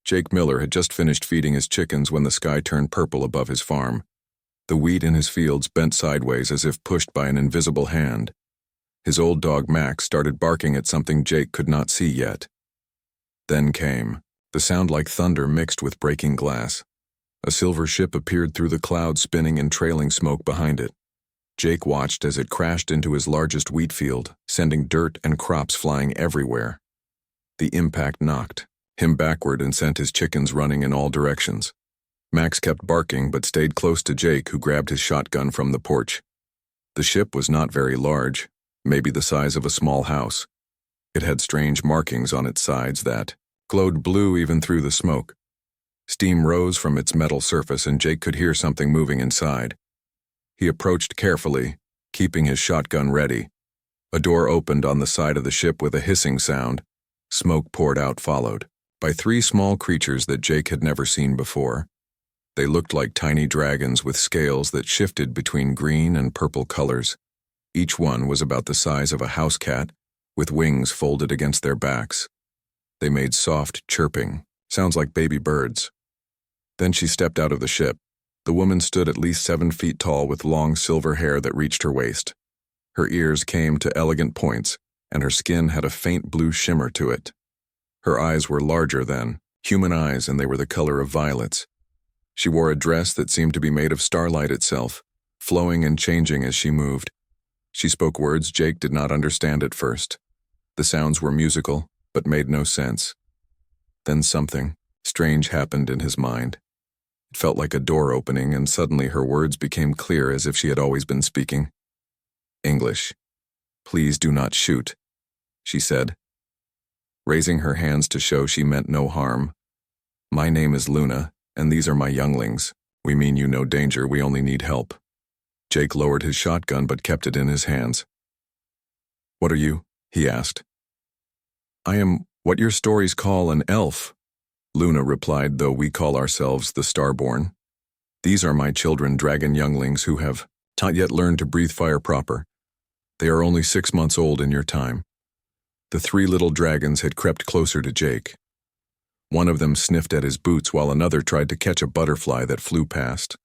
Jake Miller had just finished feeding his chickens when the sky turned purple above his farm. The wheat in his fields bent sideways as if pushed by an invisible hand. His old dog Max started barking at something Jake could not see yet. Then came the sound like thunder mixed with breaking glass. A silver ship appeared through the clouds, spinning and trailing smoke behind it. Jake watched as it crashed into his largest wheat field, sending dirt and crops flying everywhere. The impact knocked him backward and sent his chickens running in all directions. Max kept barking but stayed close to Jake, who grabbed his shotgun from the porch. The ship was not very large, maybe the size of a small house. It had strange markings on its sides that glowed blue even through the smoke. Steam rose from its metal surface and Jake could hear something moving inside. He approached carefully, keeping his shotgun ready. A door opened on the side of the ship with a hissing sound. Smoke poured out, followed by 3 small creatures that Jake had never seen before. They looked like tiny dragons with scales that shifted between green and purple colors. Each one was about the size of a house cat, with wings folded against their backs. They made soft chirping, sounds like baby birds. Then she stepped out of the ship. The woman stood at least 7 feet tall with long silver hair that reached her waist. Her ears came to elegant points, and her skin had a faint blue shimmer to it. Her eyes were larger than human eyes, and they were the color of violets. She wore a dress that seemed to be made of starlight itself, flowing and changing as she moved. She spoke words Jake did not understand at first. The sounds were musical, but made no sense. Then something strange happened in his mind. It felt like a door opening, and suddenly her words became clear as if she had always been speaking. English. "Please do not shoot," she said, raising her hands to show she meant no harm. "My name is Luna, and these are my younglings. We mean you no danger, we only need help." Jake lowered his shotgun but kept it in his hands. "What are you?" he asked. "I am what your stories call an elf," Luna replied, "though we call ourselves the Starborn. These are my children, dragon younglings, who have not yet learned to breathe fire proper. They are only 6 months old in your time." The 3 little dragons had crept closer to Jake. One of them sniffed at his boots while another tried to catch a butterfly that flew past.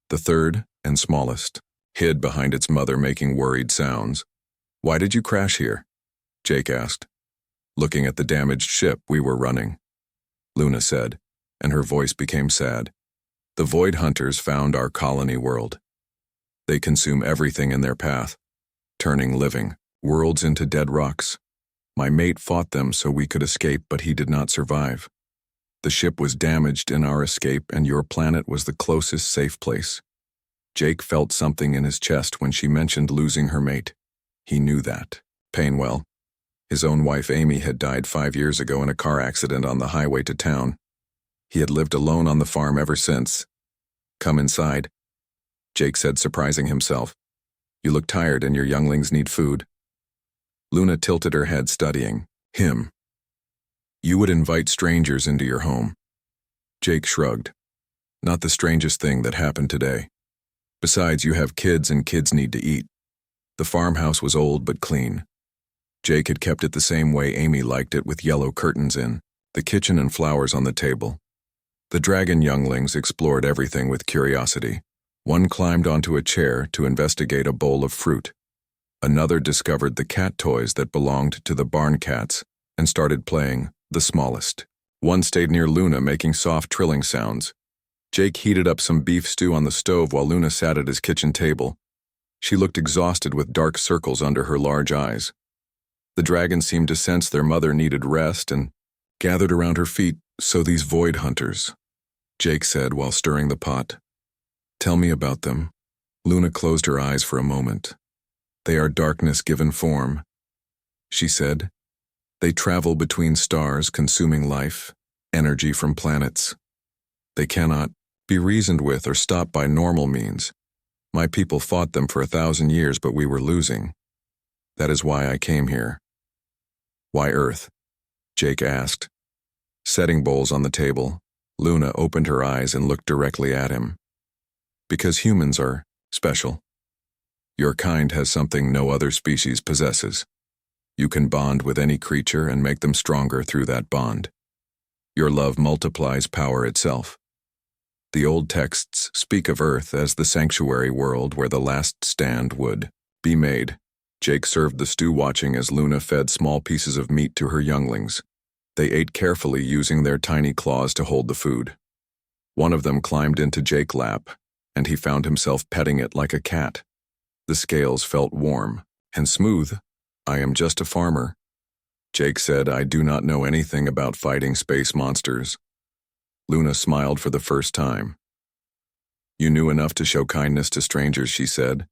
The third, and smallest, hid behind its mother, making worried sounds. "Why did you crash here?" Jake asked. "Looking at the damaged ship we were running," Luna said, and her voice became sad. "The Void Hunters found our colony world. They consume everything in their path, turning living worlds into dead rocks. My mate fought them so we could escape, but he did not survive. The ship was damaged in our escape, and your planet was the closest safe place." Jake felt something in his chest when she mentioned losing her mate. He knew that pain well. His own wife Amy had died 5 years ago in a car accident on the highway to town. He had lived alone on the farm ever since. "Come inside," Jake said, surprising himself. "You look tired and your younglings need food." Luna tilted her head, studying him. "You would invite strangers into your home." Jake shrugged. "Not the strangest thing that happened today. Besides, you have kids and kids need to eat." The farmhouse was old but clean. Jake had kept it the same way Amy liked it, with yellow curtains in the kitchen and flowers on the table. The dragon younglings explored everything with curiosity. One climbed onto a chair to investigate a bowl of fruit. Another discovered the cat toys that belonged to the barn cats and started playing the smallest. One stayed near Luna, making soft trilling sounds. Jake heated up some beef stew on the stove while Luna sat at his kitchen table. She looked exhausted with dark circles under her large eyes. The dragons seemed to sense their mother needed rest and gathered around her feet. "So these Void Hunters," Jake said while stirring the pot. "Tell me about them." Luna closed her eyes for a moment. "They are darkness given form," she said. "They travel between stars, consuming life, energy from planets. They cannot be reasoned with or stopped by normal means. My people fought them for 1,000 years, but we were losing. That is why I came here." "Why Earth?" Jake asked. Setting bowls on the table, Luna opened her eyes and looked directly at him. "Because humans are special. Your kind has something no other species possesses. You can bond with any creature and make them stronger through that bond. Your love multiplies power itself. The old texts speak of Earth as the sanctuary world where the last stand would be made. Jake served the stew, watching as Luna fed small pieces of meat to her younglings. They ate carefully, using their tiny claws to hold the food. One of them climbed into Jake's lap, and he found himself petting it like a cat. The scales felt warm and smooth. "I am just a farmer," Jake said. "I do not know anything about fighting space monsters." Luna smiled for the first time. "You knew enough to show kindness to strangers," she said.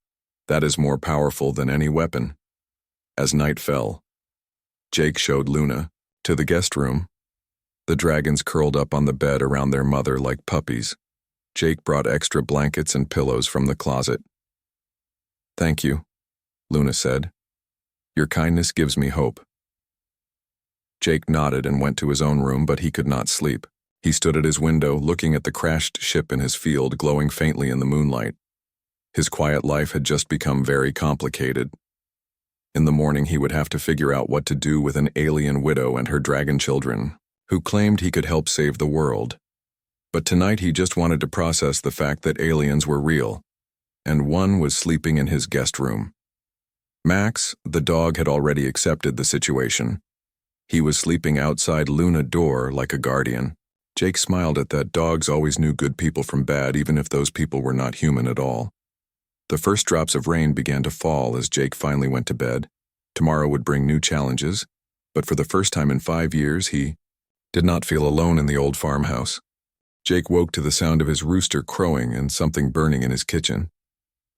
"That is more powerful than any weapon." As night fell, Jake showed Luna to the guest room. The dragons curled up on the bed around their mother like puppies. Jake brought extra blankets and pillows from the closet. "Thank you," Luna said. "Your kindness gives me hope." Jake nodded and went to his own room, but he could not sleep. He stood at his window, looking at the crashed ship in his field, glowing faintly in the moonlight. His quiet life had just become very complicated. In the morning, he would have to figure out what to do with an alien widow and her dragon children, who claimed he could help save the world. But tonight he just wanted to process the fact that aliens were real, and one was sleeping in his guest room. Max, the dog, had already accepted the situation. He was sleeping outside Luna's door like a guardian. Jake smiled at that. Dogs always knew good people from bad, even if those people were not human at all. The first drops of rain began to fall as Jake finally went to bed. Tomorrow would bring new challenges, but for the first time in 5 years, he did not feel alone in the old farmhouse. Jake woke to the sound of his rooster crowing and something burning in his kitchen.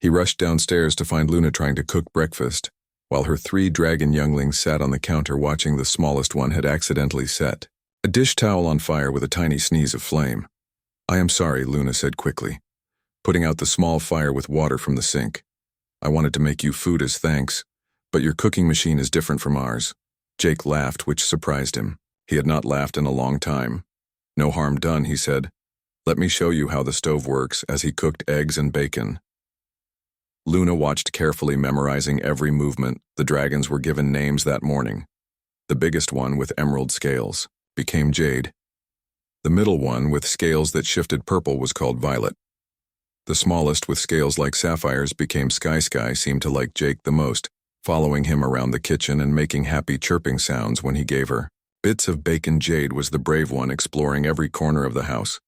He rushed downstairs to find Luna trying to cook breakfast, while her 3 dragon younglings sat on the counter watching. The smallest one had accidentally set a dish towel on fire with a tiny sneeze of flame. "I am sorry," Luna said quickly, putting out the small fire with water from the sink. "I wanted to make you food as thanks, but your cooking machine is different from ours." Jake laughed, which surprised him. He had not laughed in a long time. "No harm done," he said. "Let me show you how the stove works," as he cooked eggs and bacon. Luna watched carefully, memorizing every movement. The dragons were given names that morning. The biggest one, with emerald scales, became Jade. The middle one, with scales that shifted purple, was called Violet. The smallest, with scales like sapphires, became Sky. Sky seemed to like Jake the most, following him around the kitchen and making happy chirping sounds when he gave her bits of bacon. Jade was the brave one, exploring every corner of the house.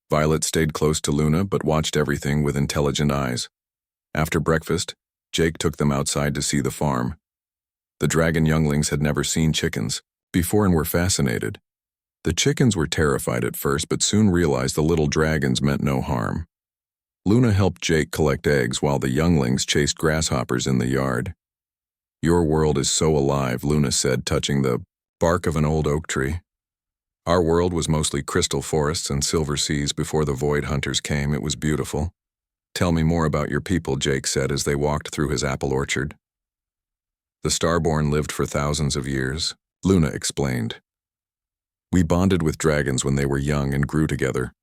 Violet stayed close to Luna, but watched everything with intelligent eyes. After breakfast, Jake took them outside to see the farm. The dragon younglings had never seen chickens before and were fascinated. The chickens were terrified at first, but soon realized the little dragons meant no harm. Luna helped Jake collect eggs while the younglings chased grasshoppers in the yard. "Your world is so alive," Luna said, touching the bark of an old oak tree. "Our world was mostly crystal forests and silver seas before the void hunters came. It was beautiful." "Tell me more about your people," Jake said as they walked through his apple orchard. "The Starborn lived for thousands of years," Luna explained. "We bonded with dragons when they were young and grew together.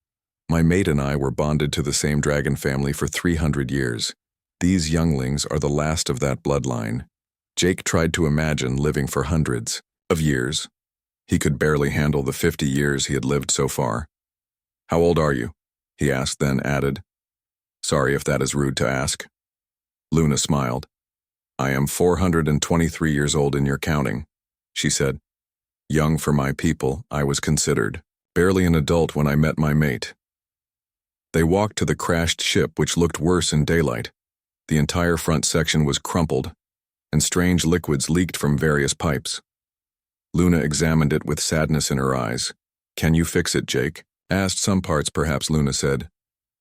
My mate and I were bonded to the same dragon family for 300 years. These younglings are the last of that bloodline." Jake tried to imagine living for hundreds of years. He could barely handle the 50 years he had lived so far. "How old are you?" he asked, then added, "Sorry if that is rude to ask." Luna smiled. "I am 423 years old and you're counting," she said. "Young for my people, I was considered. Barely an adult when I met my mate." They walked to the crashed ship, which looked worse in daylight. The entire front section was crumpled, and strange liquids leaked from various pipes. Luna examined it with sadness in her eyes. "Can you fix it, Jake?" asked. "Some parts, perhaps," Luna said.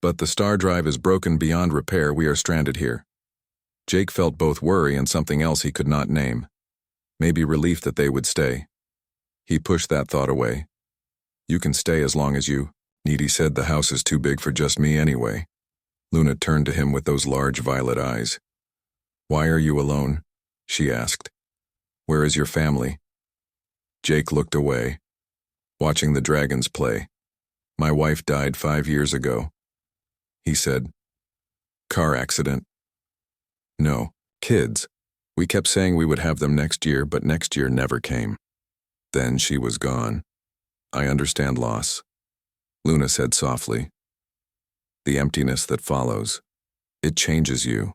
"But the star drive is broken beyond repair. We are stranded here." Jake felt both worry and something else he could not name. Maybe relief that they would stay. He pushed that thought away. "You can stay as long as you need," he said. "The house is too big for just me anyway." Luna turned to him with those large violet eyes. "Why are you alone?" she asked. "Where is your family?" Jake looked away, watching the dragons play. "My wife died 5 years ago," he said. "Car accident." "No, kids. We kept saying we would have them next year, but next year never came. Then she was gone." I understand loss, Luna said softly. The emptiness that follows. It changes you.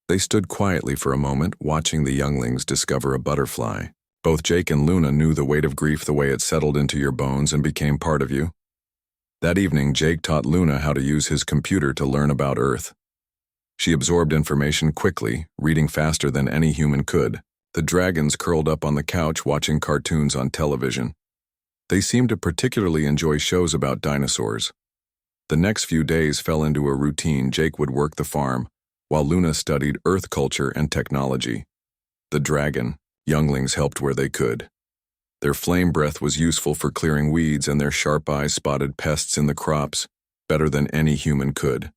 They stood quietly for a moment, watching the younglings discover a butterfly. Both Jake and Luna knew the weight of grief the way it settled into your bones and became part of you. That evening, Jake taught Luna how to use his computer to learn about Earth. She absorbed information quickly, reading faster than any human could. The dragons curled up on the couch watching cartoons on television. They seemed to particularly enjoy shows about dinosaurs. The next few days fell into a routine. Jake would work the farm, while Luna studied Earth culture and technology. The dragon younglings helped where they could. Their flame breath was useful for clearing weeds, and their sharp eyes spotted pests in the crops better than any human could.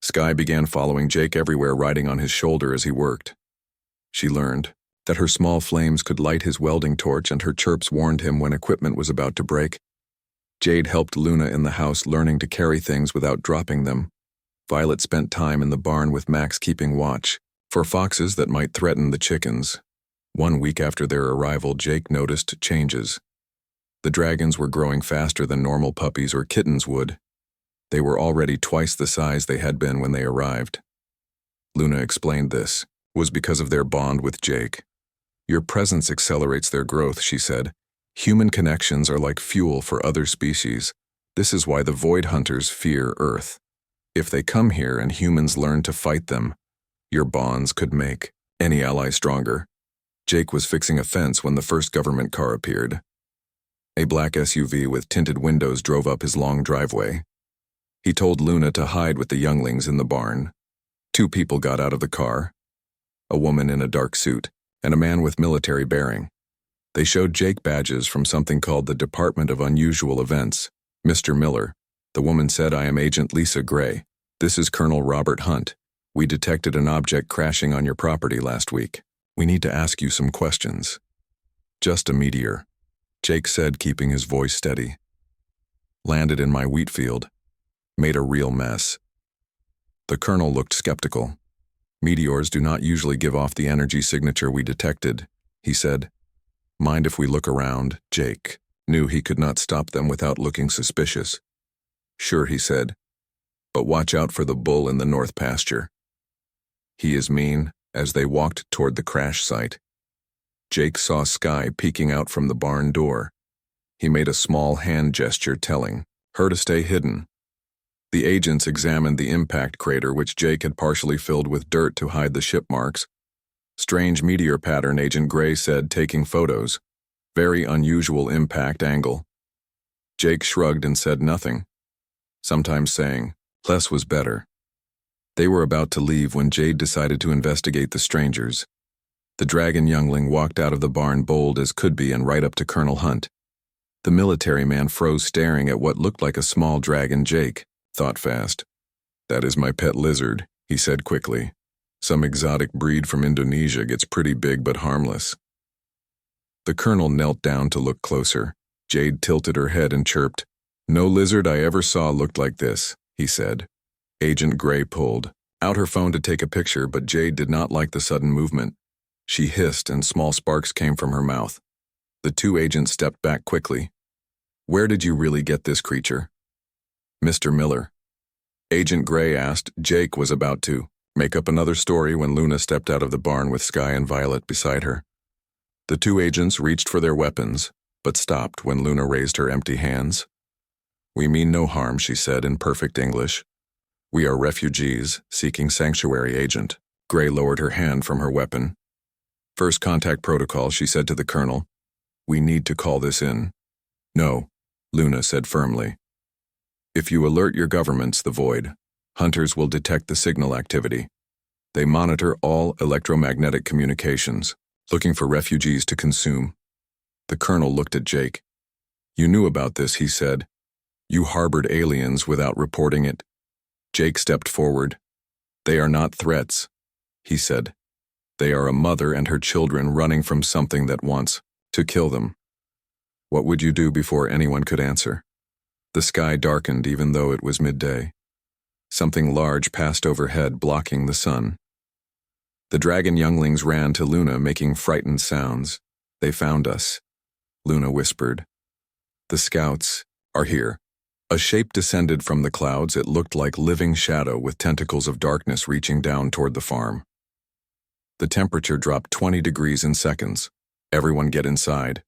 Sky began following Jake everywhere, riding on his shoulder as he worked. She learned that her small flames could light his welding torch, and her chirps warned him when equipment was about to break. Jade helped Luna in the house, learning to carry things without dropping them. Violet spent time in the barn with Max, keeping watch for foxes that might threaten the chickens. 1 week after their arrival, Jake noticed changes. The dragons were growing faster than normal puppies or kittens would. They were already twice the size they had been when they arrived. Luna explained this was because of their bond with Jake. Your presence accelerates their growth, she said. Human connections are like fuel for other species. This is why the Void Hunters fear Earth. If they come here and humans learn to fight them, your bonds could make any ally stronger. Jake was fixing a fence when the first government car appeared. A black SUV with tinted windows drove up his long driveway. He told Luna to hide with the younglings in the barn. 2 people got out of the car, a woman in a dark suit and a man with military bearing. They showed Jake badges from something called the Department of Unusual Events. Mr. Miller, the woman said, I am Agent Lisa Gray. This is Colonel Robert Hunt. We detected an object crashing on your property last week. We need to ask you some questions. Just a meteor, Jake said, keeping his voice steady. Landed in my wheat field. Made a real mess. The colonel looked skeptical. Meteors do not usually give off the energy signature we detected, he said. Mind if we look around? Jake knew he could not stop them without looking suspicious. Sure, he said, but watch out for the bull in the north pasture. He is mean. As they walked toward the crash site, Jake saw Sky peeking out from the barn door. He made a small hand gesture telling her to stay hidden. The agents examined the impact crater, which Jake had partially filled with dirt to hide the ship marks. Strange meteor pattern, Agent Gray said, taking photos. Very unusual impact angle. Jake shrugged and said nothing, sometimes saying, less was better. They were about to leave when Jade decided to investigate the strangers. The dragon youngling walked out of the barn bold as could be and right up to Colonel Hunt. The military man froze, staring at what looked like a small dragon. Jake thought fast. That is my pet lizard, he said quickly. Some exotic breed from Indonesia, gets pretty big but harmless. The colonel knelt down to look closer. Jade tilted her head and chirped. No lizard I ever saw looked like this, he said. Agent Gray pulled out her phone to take a picture, but Jade did not like the sudden movement. She hissed and small sparks came from her mouth. The 2 agents stepped back quickly. Where did you really get this creature? Mr. Miller, Agent Gray asked. Jake was about to make up another story when Luna stepped out of the barn with Sky and Violet beside her. The 2 agents reached for their weapons, but stopped when Luna raised her empty hands. We mean no harm, she said in perfect English. We are refugees seeking sanctuary, Agent. Gray lowered her hand from her weapon. First contact protocol, she said to the colonel. We need to call this in. No, Luna said firmly. If you alert your governments, the Void Hunters will detect the signal activity. They monitor all electromagnetic communications, looking for refugees to consume. The colonel looked at Jake. You knew about this, he said. You harbored aliens without reporting it. Jake stepped forward. They are not threats, he said. They are a mother and her children running from something that wants to kill them. What would you do before anyone could answer? The sky darkened even though it was midday. Something large passed overhead, blocking the sun. The dragon younglings ran to Luna, making frightened sounds. They found us, Luna whispered. The scouts are here. A shape descended from the clouds. It looked like living shadow with tentacles of darkness reaching down toward the farm. The temperature dropped 20 degrees in seconds. Everyone get inside.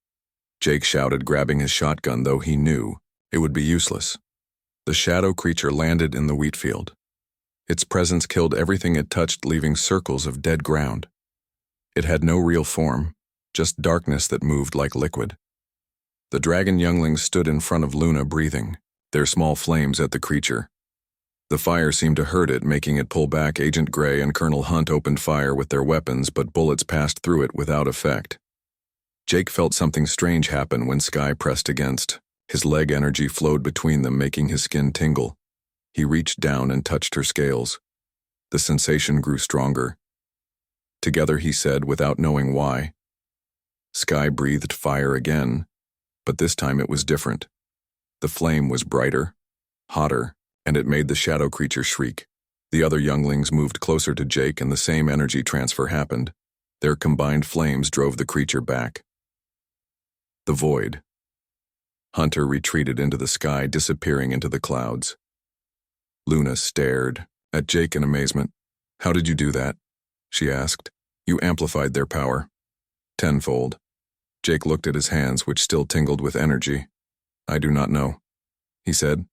Jake shouted, grabbing his shotgun, though he knew it would be useless. The shadow creature landed in the wheat field. Its presence killed everything it touched, leaving circles of dead ground. It had no real form, just darkness that moved like liquid. The dragon younglings stood in front of Luna, breathing, their small flames at the creature. The fire seemed to hurt it, making it pull back. Agent Gray and Colonel Hunt opened fire with their weapons, but bullets passed through it without effect. Jake felt something strange happen when Sky pressed against. His leg energy flowed between them, making his skin tingle. He reached down and touched her scales. The sensation grew stronger. Together, he said, without knowing why. Sky breathed fire again, but this time it was different. The flame was brighter, hotter, and it made the shadow creature shriek. The other younglings moved closer to Jake, and the same energy transfer happened. Their combined flames drove the creature back. The void. Hunter retreated into the sky, disappearing into the clouds. Luna stared at Jake in amazement. "How did you do that?" she asked. "You amplified their power." "Tenfold." Jake looked at his hands, which still tingled with energy. "I do not know," he said.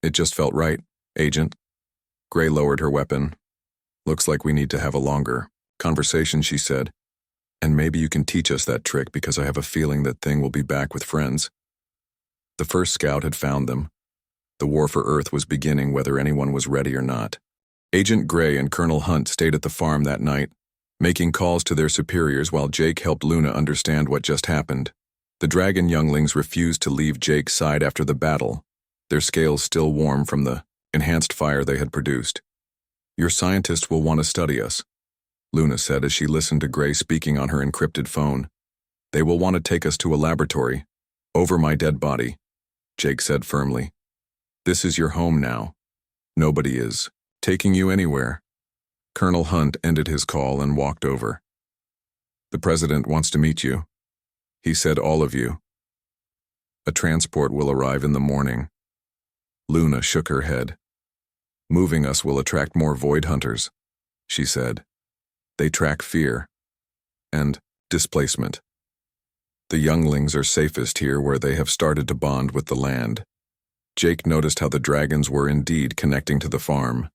"It just felt right, Agent." Gray lowered her weapon. "Looks like we need to have a longer conversation," she said. "And maybe you can teach us that trick, because I have a feeling that thing will be back with friends." The first scout had found them. The war for Earth was beginning, whether anyone was ready or not. Agent Gray and Colonel Hunt stayed at the farm that night, making calls to their superiors while Jake helped Luna understand what just happened. The dragon younglings refused to leave Jake's side after the battle, their scales still warm from the enhanced fire they had produced. "Your scientists will want to study us," Luna said as she listened to Gray speaking on her encrypted phone. "They will want to take us to a laboratory. Over my dead body," Jake said firmly. "This is your home now. Nobody is taking you anywhere." Colonel Hunt ended his call and walked over. "The president wants to meet you. He said all of you. A transport will arrive in the morning." Luna shook her head. "Moving us will attract more void hunters," she said. "They track fear and displacement. The younglings are safest here, where they have started to bond with the land." Jake noticed how the dragons were indeed connecting to the farm.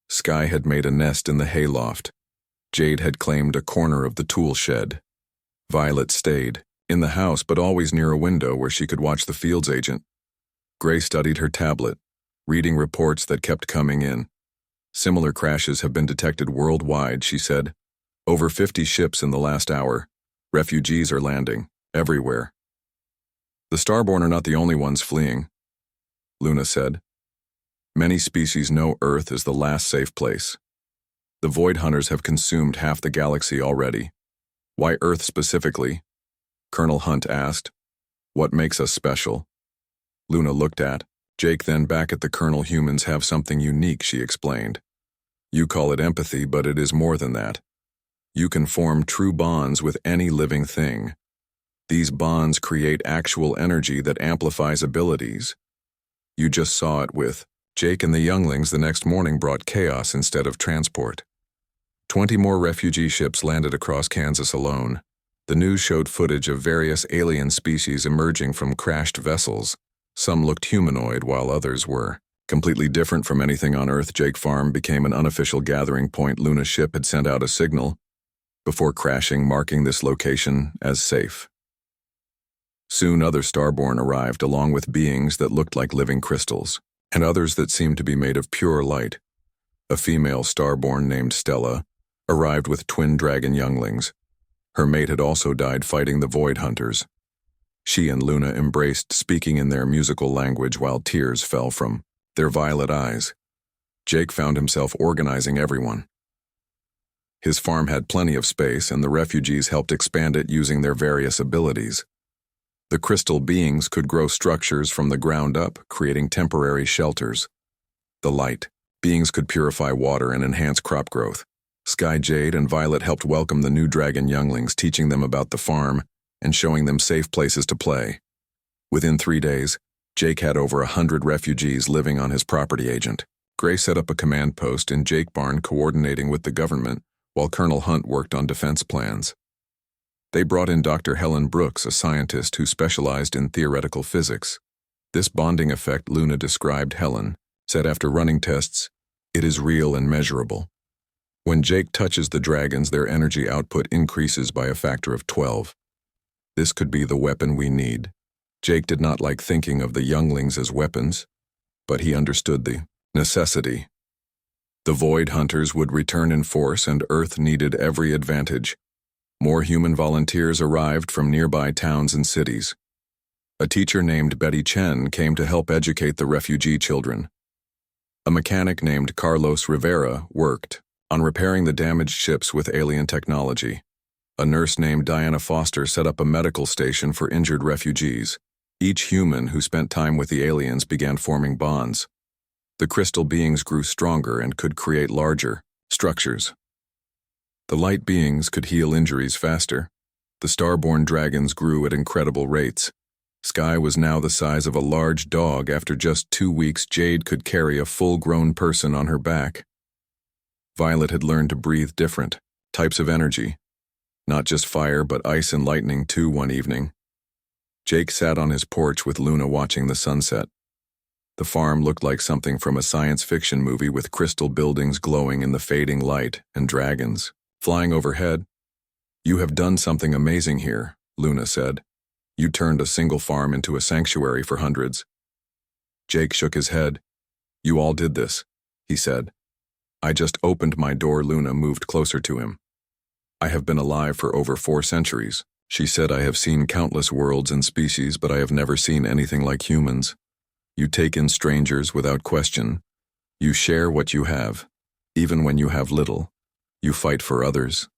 Sky had made a nest in the hayloft. Jade had claimed a corner of the tool shed. Violet stayed in the house, but always near a window where she could watch the fields agent. Gray studied her tablet, reading reports that kept coming in. "Similar crashes have been detected worldwide," she said. "Over 50 ships in the last hour. Refugees are landing everywhere." "The Starborn are not the only ones fleeing," Luna said. "Many species know Earth is the last safe place. The Void Hunters have consumed half the galaxy already." "Why Earth specifically?" Colonel Hunt asked. "What makes us special?" Luna looked at Jake, then back at the Colonel. "Humans have something unique," she explained. "You call it empathy, but it is more than that. You can form true bonds with any living thing. These bonds create actual energy that amplifies abilities. You just saw it with Jake, and the younglings the next morning brought chaos instead of transport. 20 more refugee ships landed across Kansas alone. The news showed footage of various alien species emerging from crashed vessels. Some looked humanoid, while others were completely different from anything on Earth. Jake Farm became an unofficial gathering point. Luna's ship had sent out a signal before crashing, marking this location as safe. Soon other Starborn arrived, along with beings that looked like living crystals, and others that seemed to be made of pure light. A female Starborn named Stella arrived with twin dragon younglings. Her mate had also died fighting the Void Hunters. She and Luna embraced, speaking in their musical language while tears fell from their violet eyes. Jake found himself organizing everyone. His farm had plenty of space, and the refugees helped expand it using their various abilities. The crystal beings could grow structures from the ground up, creating temporary shelters. The light beings could purify water and enhance crop growth. Sky, Jade, and Violet helped welcome the new dragon younglings, teaching them about the farm and showing them safe places to play. Within 3 days, Jake had over 100 refugees living on his property agent. Gray set up a command post in Jake Barn coordinating with the government, while Colonel Hunt worked on defense plans. They brought in Dr. Helen Brooks, a scientist who specialized in theoretical physics. This bonding effect Luna described Helen said after running tests, "It is real and measurable. When Jake touches the dragons, their energy output increases by a factor of 12. This could be the weapon we need." Jake did not like thinking of the younglings as weapons, but he understood the necessity. The Void Hunters would return in force, and Earth needed every advantage. More human volunteers arrived from nearby towns and cities. A teacher named Betty Chen came to help educate the refugee children. A mechanic named Carlos Rivera worked on repairing the damaged ships with alien technology. A nurse named Diana Foster set up a medical station for injured refugees. Each human who spent time with the aliens began forming bonds. The crystal beings grew stronger and could create larger structures. The light beings could heal injuries faster. The starborn dragons grew at incredible rates. Sky was now the size of a large dog. After just 2 weeks, Jade could carry a full-grown person on her back. Violet had learned to breathe different types of energy. Not just fire, but ice and lightning too one evening. Jake sat on his porch with Luna watching the sunset. The farm looked like something from a science fiction movie, with crystal buildings glowing in the fading light and dragons flying overhead. "You have done something amazing here," Luna said. "You turned a single farm into a sanctuary for hundreds." Jake shook his head. "You all did this," he said. "I just opened my door." Luna moved closer to him. "I have been alive for over 4 centuries. She said, "I have seen countless worlds and species, but I have never seen anything like humans. You take in strangers without question. You share what you have, even when you have little. You fight for others,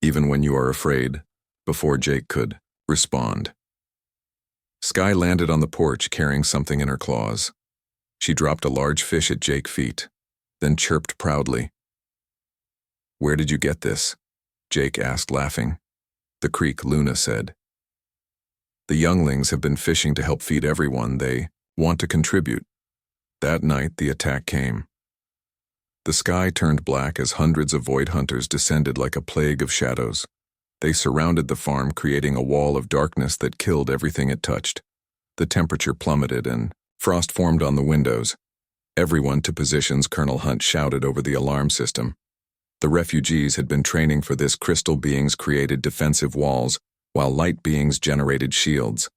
even when you are afraid." Before Jake could respond, Sky landed on the porch carrying something in her claws. She dropped a large fish at Jake's feet, then chirped proudly. "Where did you get this?" Jake asked, laughing. "The creek," Luna said. "The younglings have been fishing to help feed everyone. They want to contribute." That night, the attack came. The sky turned black as hundreds of Void Hunters descended like a plague of shadows. They surrounded the farm, creating a wall of darkness that killed everything it touched. The temperature plummeted and frost formed on the windows. "Everyone to positions," Colonel Hunt shouted over the alarm system. The refugees had been training for this. Crystal beings created defensive walls, while light beings generated shields.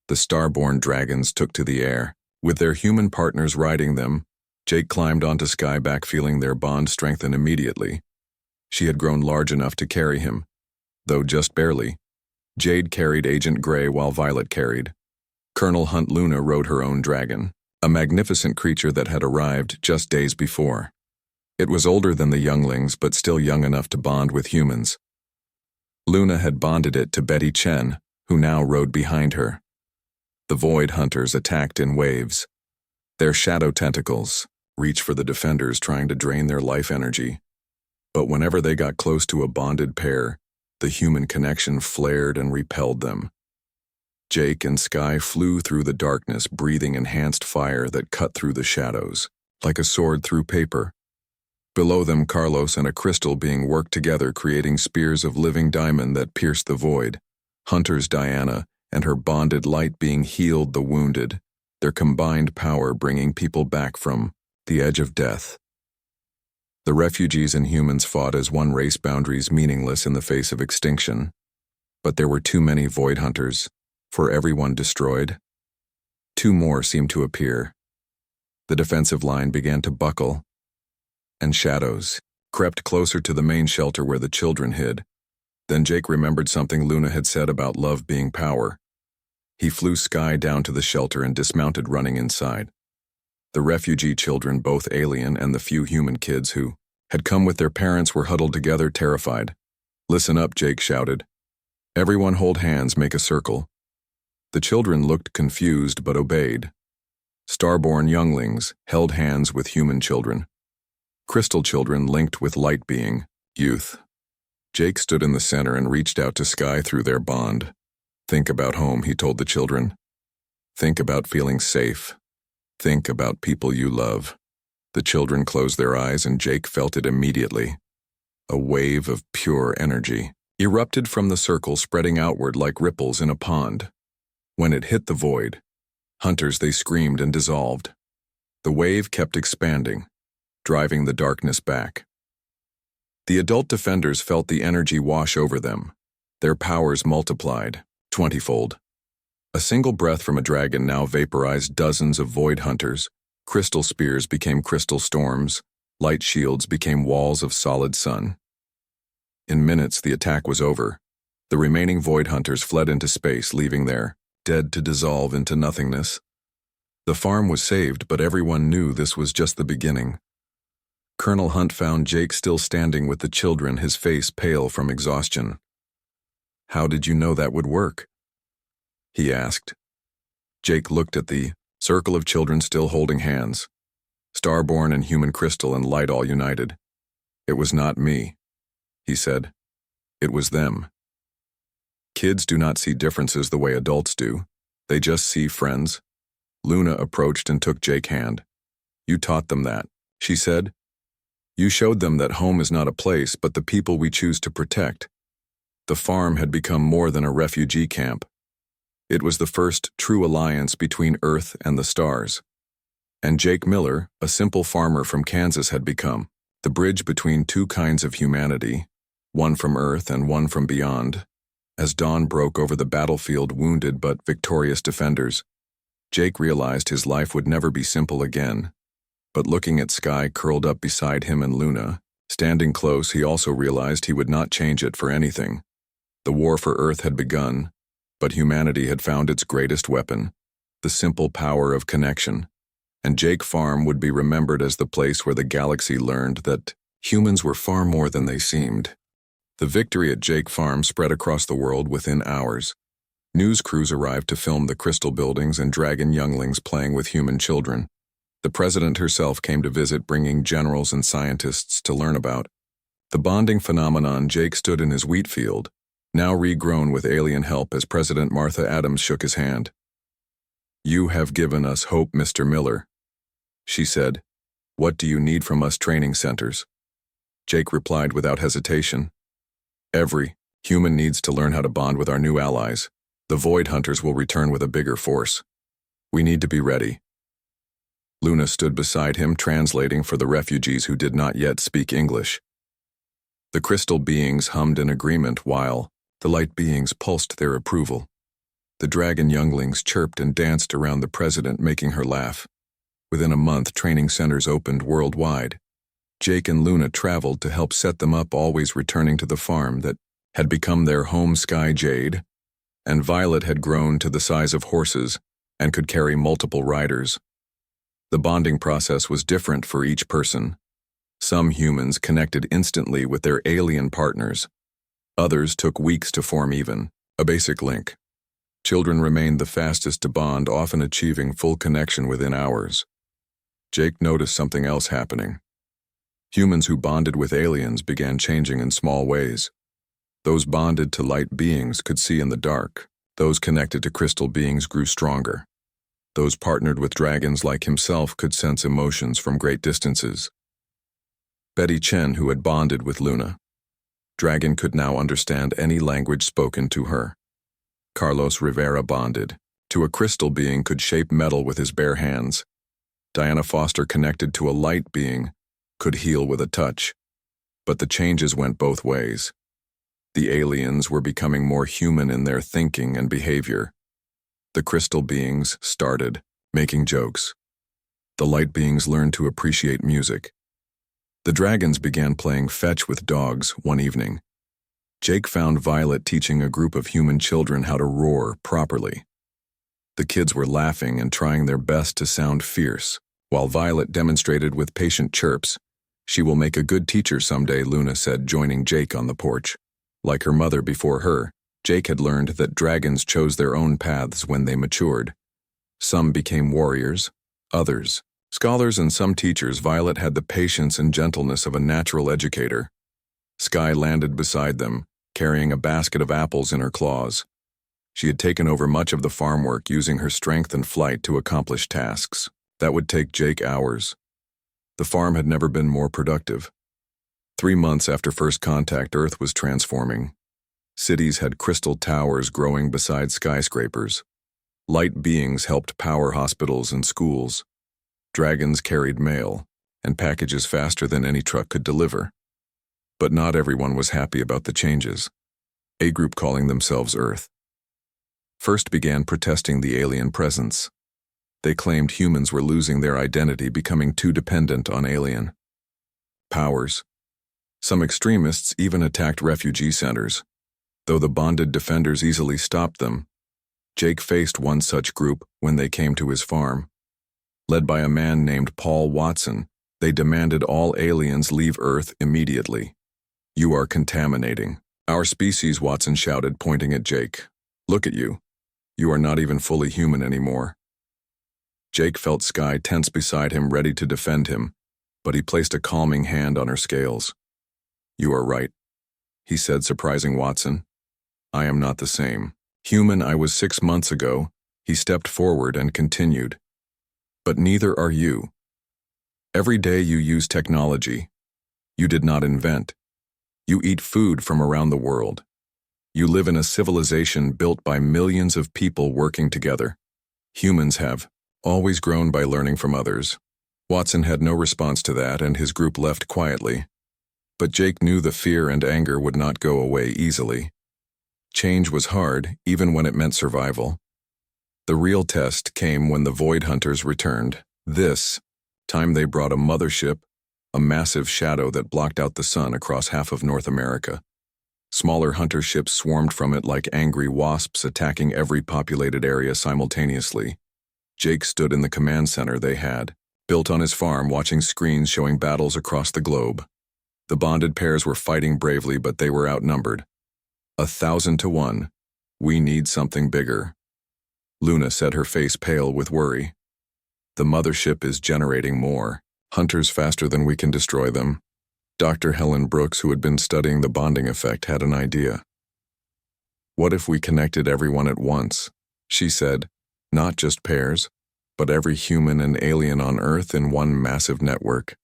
The starborn dragons took to the air, with their human partners riding them. Jake climbed onto Sky back, feeling their bond strengthen immediately. She had grown large enough to carry him, though just barely. Jade carried Agent Gray while Violet carried. Colonel Hunt Luna rode her own dragon, a magnificent creature that had arrived just days before. It was older than the younglings, but still young enough to bond with humans. Luna had bonded it to Betty Chen, who now rode behind her. The Void Hunters attacked in waves. Their shadow tentacles reached for the defenders, trying to drain their life energy. But whenever they got close to a bonded pair, the human connection flared and repelled them. Jake and Sky flew through the darkness, breathing enhanced fire that cut through the shadows, like a sword through paper. Below them, Carlos and a crystal being worked together, creating spears of living diamond that pierced the void. Hunters Diana and her bonded light being healed the wounded, their combined power bringing people back from the edge of death. The refugees and humans fought as one race, boundaries meaningless in the face of extinction. But there were too many Void Hunters for everyone destroyed. 2 more seemed to appear. The defensive line began to buckle, and shadows crept closer to the main shelter where the children hid. Then Jake remembered something Luna had said about love being power. He flew Sky down to the shelter and dismounted, running inside. The refugee children, both alien and the few human kids who had come with their parents, were huddled together, terrified. "Listen up," Jake shouted. "Everyone hold hands, make a circle." The children looked confused but obeyed. Starborn younglings held hands with human children. Crystal children linked with light being youth. Jake stood in the center and reached out to Sky through their bond. "Think about home," he told the children. Think about feeling safe. Think about people you love. The children closed their eyes and Jake felt it immediately. A wave of pure energy erupted from the circle, spreading outward like ripples in a pond. When it hit the void, hunters, they screamed and dissolved. The wave kept expanding, driving the darkness back. The adult defenders felt the energy wash over them. Their powers multiplied, 20-fold. A single breath from a dragon now vaporized dozens of void hunters. Crystal spears became crystal storms. Light shields became walls of solid sun. In minutes, the attack was over. The remaining void hunters fled into space, leaving there, dead to dissolve into nothingness. The farm was saved, but everyone knew this was just the beginning. Colonel Hunt found Jake still standing with the children, his face pale from exhaustion. "How did you know that would work?" he asked. Jake looked at the circle of children still holding hands. Starborn and human crystal and light all united. "It was not me," he said. "It was them." Kids do not see differences the way adults do. They just see friends. Luna approached and took Jake's hand. "You taught them that," she said. "You showed them that home is not a place, but the people we choose to protect." The farm had become more than a refugee camp. It was the first true alliance between Earth and the stars. And Jake Miller, a simple farmer from Kansas, had become the bridge between two kinds of humanity, one from Earth and one from beyond. As dawn broke over the battlefield, wounded but victorious defenders, Jake realized his life would never be simple again. But looking at Sky curled up beside him and Luna, standing close, he also realized he would not change it for anything. The war for Earth had begun, but humanity had found its greatest weapon, the simple power of connection. And Jake Farm would be remembered as the place where the galaxy learned that humans were far more than they seemed. The victory at Jake Farm spread across the world within hours. News crews arrived to film the crystal buildings and dragon younglings playing with human children. The president herself came to visit, bringing generals and scientists to learn about the bonding phenomenon. Jake stood in his wheat field, now regrown with alien help, as President Martha Adams shook his hand. "You have given us hope, Mr. Miller," she said. "What do you need from us training centers?" Jake replied without hesitation. "Every human needs to learn how to bond with our new allies. The Void Hunters will return with a bigger force. We need to be ready." Luna stood beside him, translating for the refugees who did not yet speak English. The crystal beings hummed in agreement while the light beings pulsed their approval. The dragon younglings chirped and danced around the president, making her laugh. Within a month, training centers opened worldwide. Jake and Luna traveled to help set them up, always returning to the farm that had become their home. Sky Jade and Violet had grown to the size of horses and could carry multiple riders. The bonding process was different for each person. Some humans connected instantly with their alien partners. Others took weeks to form even a basic link. Children remained the fastest to bond, often achieving full connection within hours. Jake noticed something else happening. Humans who bonded with aliens began changing in small ways. Those bonded to light beings could see in the dark. Those connected to crystal beings grew stronger. Those partnered with dragons like himself could sense emotions from great distances. Betty Chen, who had bonded with Luna, dragon, could now understand any language spoken to her. Carlos Rivera bonded to a crystal being, could shape metal with his bare hands. Diana Foster, connected to a light being, could heal with a touch. But the changes went both ways. The aliens were becoming more human in their thinking and behavior. The crystal beings started making jokes. The light beings learned to appreciate music. The dragons began playing fetch with dogs one evening. Jake found Violet teaching a group of human children how to roar properly. The kids were laughing and trying their best to sound fierce, while Violet demonstrated with patient chirps. "She will make a good teacher someday," Luna said, joining Jake on the porch. Like her mother before her, Jake had learned that dragons chose their own paths when they matured. Some became warriors, others scholars, and some teachers. Violet had the patience and gentleness of a natural educator. Sky landed beside them, carrying a basket of apples in her claws. She had taken over much of the farm work, using her strength and flight to accomplish tasks that would take Jake hours. The farm had never been more productive. 3 months after first contact, Earth was transforming. Cities had crystal towers growing beside skyscrapers. Light beings helped power hospitals and schools. Dragons carried mail and packages faster than any truck could deliver. But not everyone was happy about the changes. A group calling themselves Earth first began protesting the alien presence. They claimed humans were losing their identity, becoming too dependent on alien powers. Some extremists even attacked refugee centers, though the bonded defenders easily stopped them. Jake faced one such group when they came to his farm. Led by a man named Paul Watson, they demanded all aliens leave Earth immediately. "You are contaminating our species," Watson shouted, pointing at Jake. "Look at you. You are not even fully human anymore." Jake felt Sky tense beside him, ready to defend him, but he placed a calming hand on her scales. "You are right," he said, surprising Watson. "I am not the same human I was 6 months ago." He stepped forward and continued. "But neither are you. Every day you use technology. You did not invent. You eat food from around the world. You live in a civilization built by millions of people working together. Humans have always grown by learning from others." Watson had no response to that, and his group left quietly. But Jake knew the fear and anger would not go away easily. Change was hard, even when it meant survival. The real test came when the Void Hunters returned. This time they brought a mothership, a massive shadow that blocked out the sun across half of North America. Smaller hunter ships swarmed from it like angry wasps, attacking every populated area simultaneously. Jake stood in the command center they had built on his farm, watching screens showing battles across the globe. The bonded pairs were fighting bravely, but they were outnumbered. 1,000 to 1. "We need something bigger." Luna said, her face pale with worry. "The mothership is generating more hunters faster than we can destroy them." Dr. Helen Brooks, who had been studying the bonding effect, had an idea. "What if we connected everyone at once?" she said. "Not just pairs, but every human and alien on Earth in one massive network."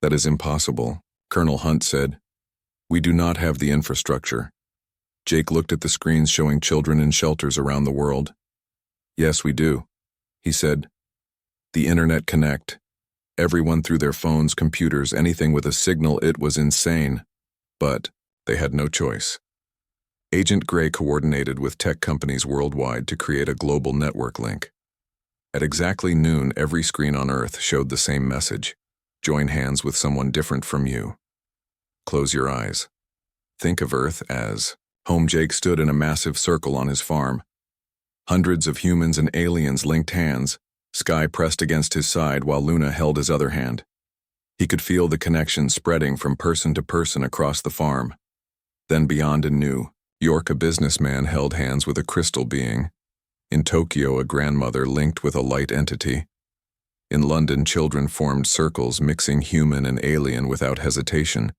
"That is impossible," Colonel Hunt said. "We do not have the infrastructure." Jake looked at the screens showing children in shelters around the world. "Yes, we do," he said. "The internet connect. Everyone through their phones, computers, anything with a signal." It was insane, but they had no choice. Agent Gray coordinated with tech companies worldwide to create a global network link. At exactly noon, every screen on Earth showed the same message: join hands with someone different from you. Close your eyes. Think of Earth as home. Jake stood in a massive circle on his farm. Hundreds of humans and aliens linked hands. Sky pressed against his side while Luna held his other hand. He could feel the connection spreading from person to person across the farm. Then beyond in New York, a businessman held hands with a crystal being. In Tokyo, a grandmother linked with a light entity. In London, children formed circles, mixing human and alien without hesitation.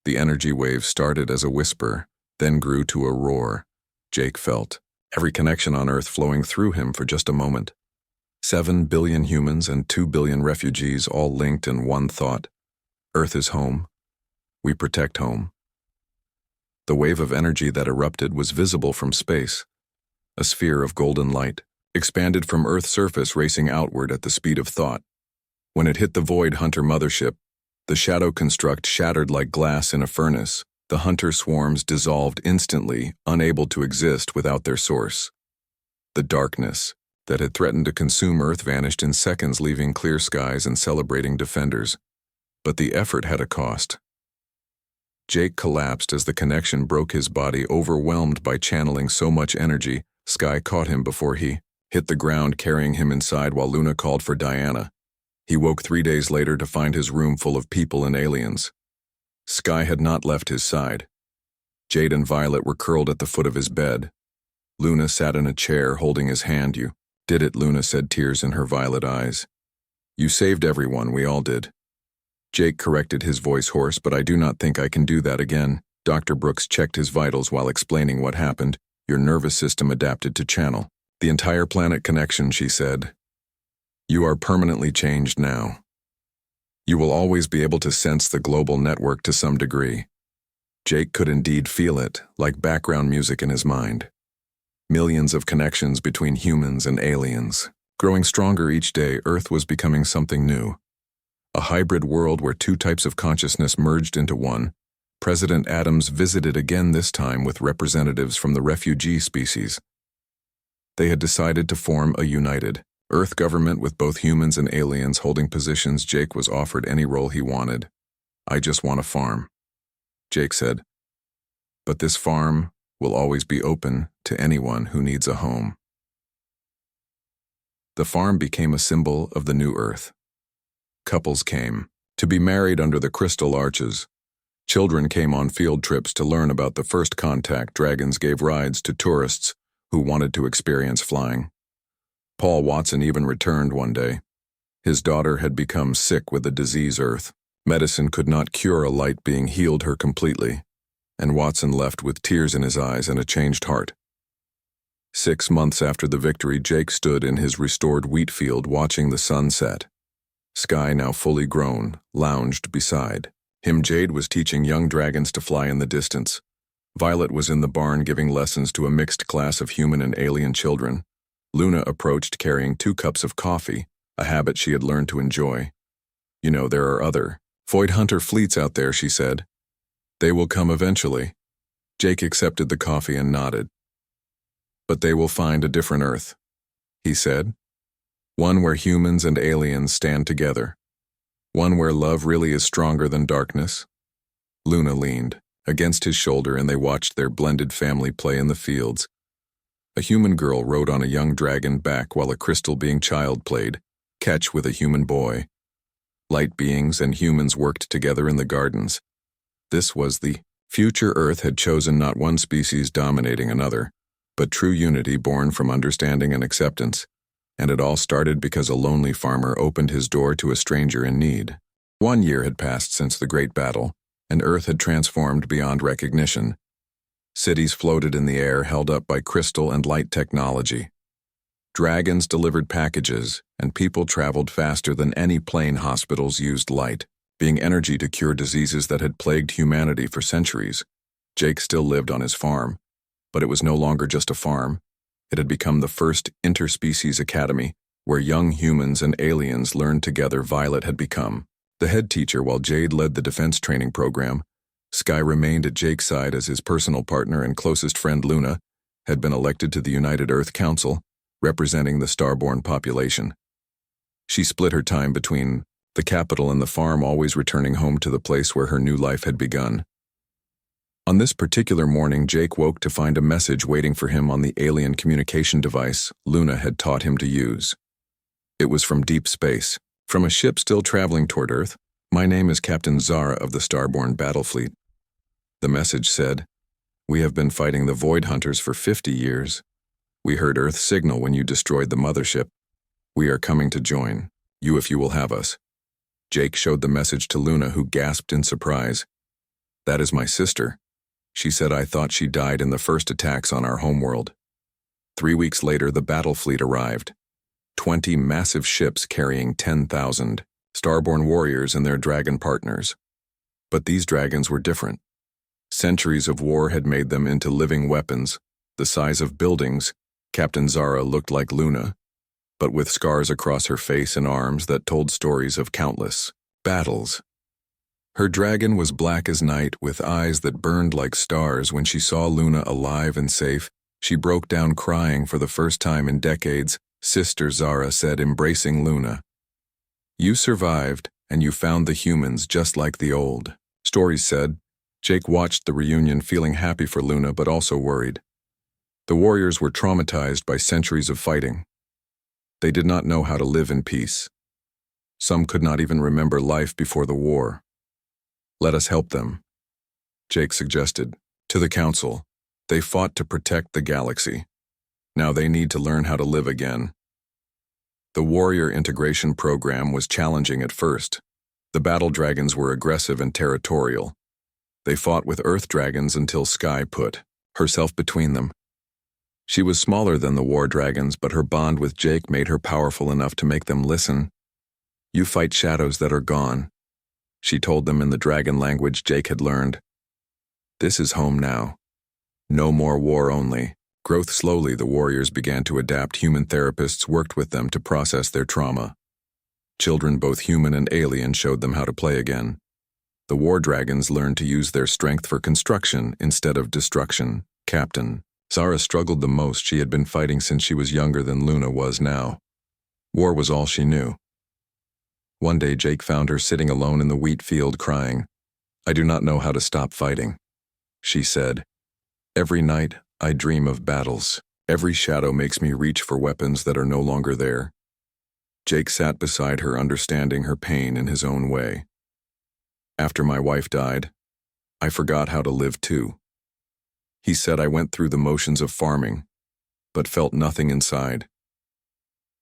The energy wave started as a whisper, then grew to a roar. Jake felt every connection on Earth flowing through him for just a moment. 7 billion humans and 2 billion refugees, all linked in one thought: Earth is home. We protect home. The wave of energy that erupted was visible from space. A sphere of golden light, expanded from Earth's surface, racing outward at the speed of thought. When it hit the Void Hunter mothership, the shadow construct shattered like glass in a furnace. The hunter swarms dissolved instantly, unable to exist without their source. The darkness that had threatened to consume Earth vanished in seconds, leaving clear skies and celebrating defenders. But the effort had a cost. Jake collapsed as the connection broke his body, overwhelmed by channeling so much energy. Sky caught him before he hit the ground, carrying him inside while Luna called for Diana. He woke 3 days later to find his room full of people and aliens. Sky had not left his side. Jade and Violet were curled at the foot of his bed. Luna sat in a chair, holding his hand. "You did it," Luna said, tears in her violet eyes. "You saved everyone, we all did." Jake corrected, his voice hoarse, "But I do not think I can do that again." Dr. Brooks checked his vitals while explaining what happened. Your nervous system adapted to channel the entire planet connection, she said. You are permanently changed now. You will always be able to sense the global network to some degree. Jake could indeed feel it, like background music in his mind. Millions of connections between humans and aliens. Growing stronger each day, Earth was becoming something new. A hybrid world where two types of consciousness merged into one. President Adams visited again, this time with representatives from the refugee species. They had decided to form a united Earth government with both humans and aliens holding positions. Jake was offered any role he wanted. I just want a farm, Jake said. But this farm will always be open to anyone who needs a home. The farm became a symbol of the new Earth. Couples came to be married under the crystal arches. Children came on field trips to learn about the first contact. Dragons gave rides to tourists who wanted to experience flying. Paul Watson even returned one day. His daughter had become sick with a disease Earth. Medicine could not cure a light being healed her completely, and Watson left with tears in his eyes and a changed heart. 6 months after the victory, Jake stood in his restored wheat field watching the sun set. Sky, now fully grown, lounged beside him. Jade was teaching young dragons to fly in the distance. Violet was in the barn giving lessons to a mixed class of human and alien children. Luna approached carrying 2 cups of coffee, a habit she had learned to enjoy. You know, there are other void hunter fleets out there, she said. They will come eventually. Jake accepted the coffee and nodded. But they will find a different Earth, he said. One where humans and aliens stand together. One where love really is stronger than darkness. Luna leaned against his shoulder and they watched their blended family play in the fields. A human girl rode on a young dragon back while a crystal being child played catch with a human boy. Light beings and humans worked together in the gardens. This was the future Earth had chosen not one species dominating another, but true unity born from understanding and acceptance. And it all started because a lonely farmer opened his door to a stranger in need. 1 year had passed since the Great Battle, and Earth had transformed beyond recognition. Cities floated in the air held up by crystal and light technology. Dragons delivered packages, and people traveled faster than any plane. Hospitals used light, being energy to cure diseases that had plagued humanity for centuries. Jake still lived on his farm, but it was no longer just a farm. It had become the first interspecies academy, where young humans and aliens learned together. Violet had become the head teacher while Jade led the defense training program. Sky remained at Jake's side as his personal partner, and closest friend Luna had been elected to the United Earth Council, representing the starborn population. She split her time between the capital and the farm, always returning home to the place where her new life had begun. On this particular morning, Jake woke to find a message waiting for him on the alien communication device Luna had taught him to use. It was from deep space, from a ship still traveling toward Earth. My name is Captain Zara of the Starborn Battle Fleet. The message said, we have been fighting the Void Hunters for 50 years. We heard Earth's signal when you destroyed the mothership. We are coming to join you if you will have us. Jake showed the message to Luna, who gasped in surprise. That is my sister. She said, I thought she died in the first attacks on our homeworld. 3 weeks later, the battle fleet arrived. 20 massive ships carrying 10,000 starborn warriors and their dragon partners. But these dragons were different. Centuries of war had made them into living weapons, the size of buildings. Captain Zara looked like Luna, but with scars across her face and arms that told stories of countless battles. Her dragon was black as night, with eyes that burned like stars. When she saw Luna alive and safe, she broke down crying for the first time in decades. Sister Zara said, embracing Luna, you survived, and you found the humans just like the old stories said. Jake watched the reunion, feeling happy for Luna but also worried. The warriors were traumatized by centuries of fighting. They did not know how to live in peace. Some could not even remember life before the war. Let us help them, Jake suggested. To the council, they fought to protect the galaxy. Now they need to learn how to live again. The warrior integration program was challenging at first. The battle dragons were aggressive and territorial. They fought with earth dragons until Sky put herself between them. She was smaller than the war dragons, but her bond with Jake made her powerful enough to make them listen. "You fight shadows that are gone," she told them in the dragon language Jake had learned. "This is home now. No more war only." Growth slowly, the warriors began to adapt. Human therapists worked with them to process their trauma. Children, both human and alien, showed them how to play again. The war dragons learned to use their strength for construction instead of destruction. Captain Zara struggled the most. She had been fighting since she was younger than Luna was now. War was all she knew. One day Jake found her sitting alone in the wheat field crying. "I do not know how to stop fighting," she said. "Every night I dream of battles. Every shadow makes me reach for weapons that are no longer there." Jake sat beside her, understanding her pain in his own way. "After my wife died, I forgot how to live too," he said. "I went through the motions of farming, but felt nothing inside.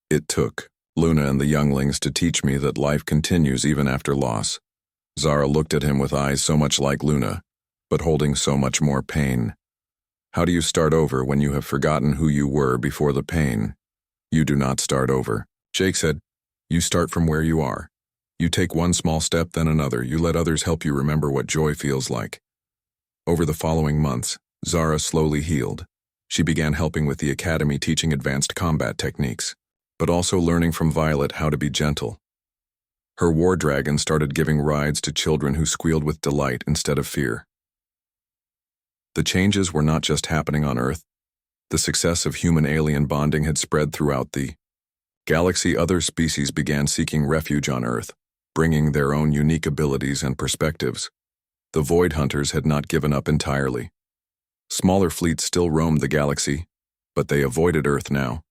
It took Luna and the younglings to teach me that life continues even after loss." Zara looked at him with eyes so much like Luna, but holding so much more pain. "How do you start over when you have forgotten who you were before the pain?" "You do not start over," Jake said. "You start from where you are. You take one small step, then another. You let others help you remember what joy feels like." Over the following months, Zara slowly healed. She began helping with the academy, teaching advanced combat techniques, but also learning from Violet how to be gentle. Her war dragon started giving rides to children who squealed with delight instead of fear. The changes were not just happening on Earth. The success of human-alien bonding had spread throughout the galaxy. Other species began seeking refuge on Earth, bringing their own unique abilities and perspectives. The Void Hunters had not given up entirely. Smaller fleets still roamed the galaxy, but they avoided Earth now.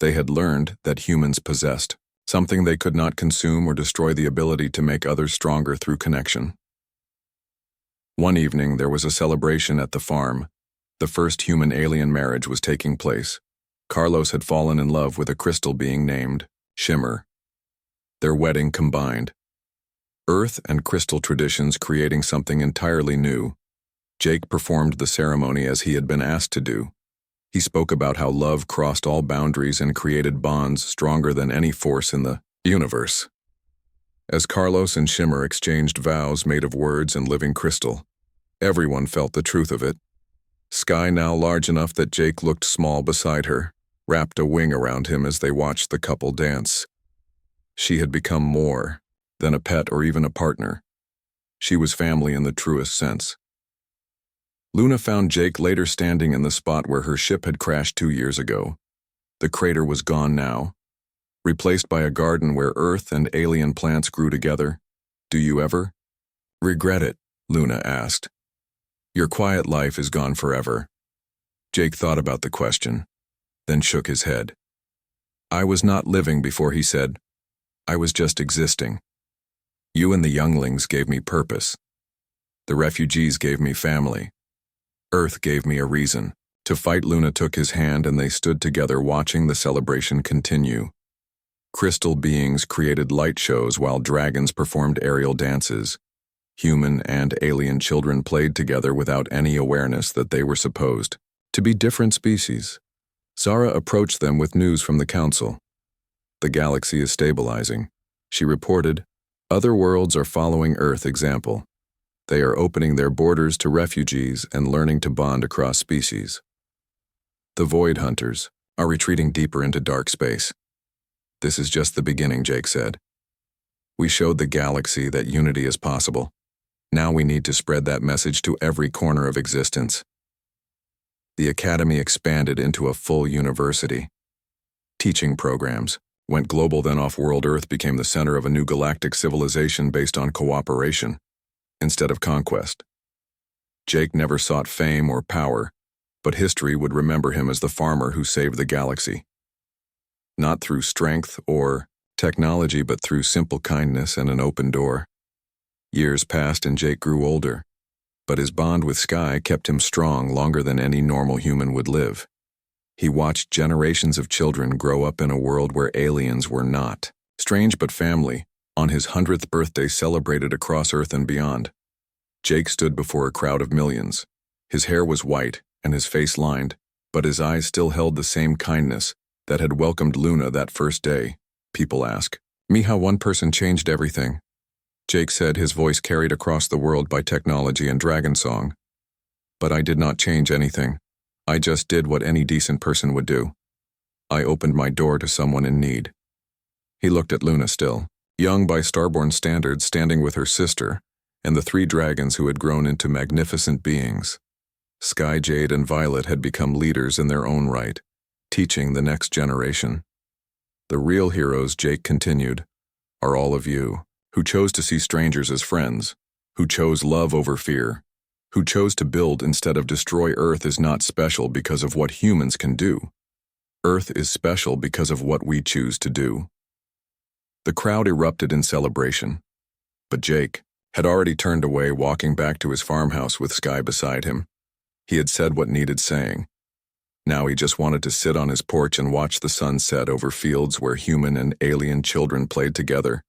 They had learned that humans possessed something they could not consume or destroy: the ability to make others stronger through connection. One evening, there was a celebration at the farm. The first human-alien marriage was taking place. Carlos had fallen in love with a crystal being named Shimmer. Their wedding combined Earth and crystal traditions, creating something entirely new. Jake performed the ceremony as he had been asked to do. He spoke about how love crossed all boundaries and created bonds stronger than any force in the universe. As Carlos and Shimmer exchanged vows made of words and living crystal, everyone felt the truth of it. Sky, now large enough that Jake looked small beside her, wrapped a wing around him as they watched the couple dance. She had become more than a pet or even a partner. She was family in the truest sense. Luna found Jake later standing in the spot where her ship had crashed 2 years ago. The crater was gone now, replaced by a garden where Earth and alien plants grew together. "Do you ever regret it?" Luna asked. "Your quiet life is gone forever." Jake thought about the question, then shook his head. "I was not living before," he said. "I was just existing. You and the younglings gave me purpose. The refugees gave me family. Earth gave me a reason to fight." Luna took his hand and they stood together, watching the celebration continue. Crystal beings created light shows while dragons performed aerial dances. Human and alien children played together without any awareness that they were supposed to be different species. Zara approached them with news from the council. "The galaxy is stabilizing," she reported. "Other worlds are following Earth example. They are opening their borders to refugees and learning to bond across species. The Void Hunters are retreating deeper into dark space." "This is just the beginning," Jake said. "We showed the galaxy that unity is possible. Now we need to spread that message to every corner of existence." The academy expanded into a full university. Teaching programs went global. Then off-world Earth became the center of a new galactic civilization based on cooperation instead of conquest. Jake never sought fame or power, but history would remember him as the farmer who saved the galaxy. Not through strength or technology, but through simple kindness and an open door. Years passed and Jake grew older, but his bond with Sky kept him strong longer than any normal human would live. He watched generations of children grow up in a world where aliens were not strange but family. On his 100th birthday, celebrated across Earth and beyond, Jake stood before a crowd of millions. His hair was white and his face lined, but his eyes still held the same kindness that had welcomed Luna that first day. People ask me how one person changed everything. Jake said, his voice carried across the world by technology and dragon song. But I did not change anything. I just did what any decent person would do. I opened my door to someone in need. He looked at Luna still, young by Starborn standards, standing with her sister and the 3 dragons who had grown into magnificent beings. Sky, Jade, and Violet had become leaders in their own right, teaching the next generation. The real heroes, Jake continued, are all of you, who chose to see strangers as friends, who chose love over fear, who chose to build instead of destroy. Earth is not special because of what humans can do. Earth is special because of what we choose to do. The crowd erupted in celebration, but Jake had already turned away, walking back to his farmhouse with Sky beside him. He had said what needed saying. Now he just wanted to sit on his porch and watch the sun set over fields where human and alien children played together.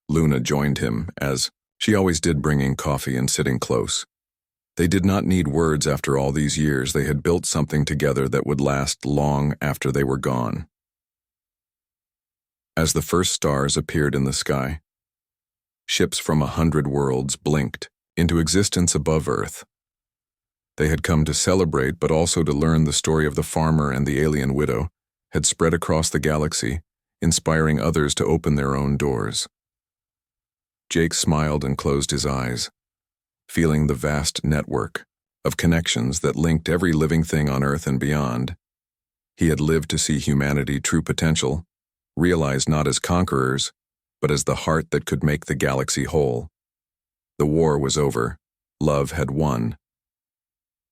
Luna joined him, as she always did, bringing coffee and sitting close. They did not need words. After all these years, they had built something together that would last long after they were gone. As the first stars appeared in the sky, ships from 100 worlds blinked into existence above Earth. They had come to celebrate, but also to learn. The story of the farmer and the alien widow had spread across the galaxy, inspiring others to open their own doors. Jake smiled and closed his eyes, feeling the vast network of connections that linked every living thing on Earth and beyond. He had lived to see humanity true potential, realized not as conquerors, but as the heart that could make the galaxy whole. The war was over. Love had won.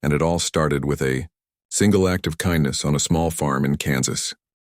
And it all started with a single act of kindness on a small farm in Kansas.